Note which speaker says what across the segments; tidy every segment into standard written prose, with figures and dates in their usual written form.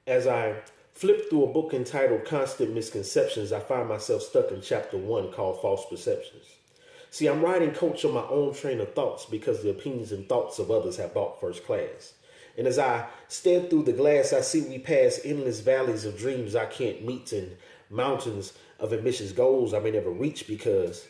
Speaker 1: As I flip through a book entitled Constant Misconceptions, I find myself stuck in chapter 1 called False Perceptions. See, I'm writing coach on my own train of thoughts because the opinions and thoughts of others have bought first class. And as I stare through the glass, I see we pass endless valleys of dreams I can't meet and mountains of ambitious goals I may never reach because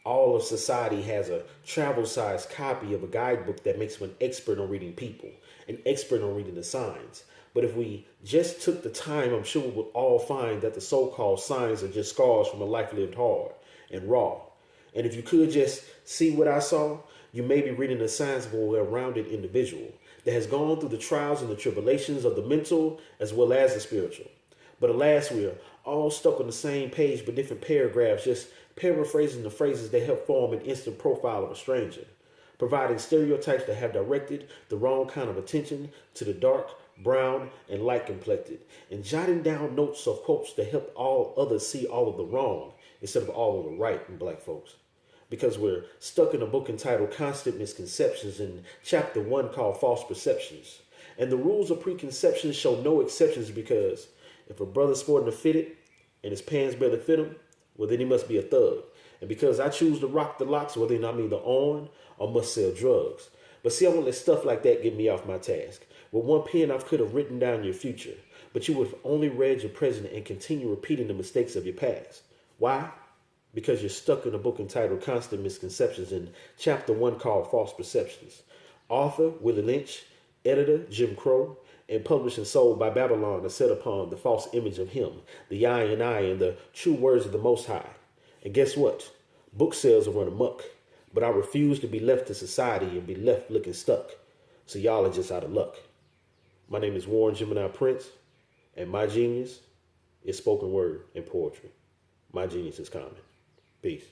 Speaker 1: all of society has a travel sized copy of a guidebook that makes one expert on reading people, an expert on reading the signs. But if we just took the time, I'm sure we would all find that the so called signs are just scars from a life lived hard and raw. And if you could just see what I saw, you may be reading the signs of a well rounded individual that has gone through the trials and the tribulations of the mental as well as the spiritual. But alas, we are all stuck on the same page but different paragraphs, just paraphrasing the phrases that help form an instant profile of a stranger, providing stereotypes that have directed the wrong kind of attention to the dark, brown, and light complected, and jotting down notes of quotes that help all others see all of the wrong instead of all of the right in black folks. Because we're stuck in a book entitled Constant Misconceptions in chapter 1 called False Perceptions. And the rules of preconceptions show no exceptions because if a brother's sporting a fitted and his pants barely fit him, well then he must be a thug. And because I choose to rock the locks, well then I'm either on or must sell drugs. But see, I won't let stuff like that get me off my task. With one pen, I could have written down your future, but you would have only read your present and continue repeating the mistakes of your past. Why? Because you're stuck in a book entitled Constant Misconceptions in chapter 1 called False Perceptions. Author Willie Lynch, editor Jim Crow, and published and sold by Babylon are set upon the false image of him, the I and the true words of the Most High. And guess what? Book sales will run amok, but I refuse to be left to society and be left looking stuck. So y'all are just out of luck. My name is Warren GemInI Prince, and my genius is spoken word and poetry. My genius is common. Peace.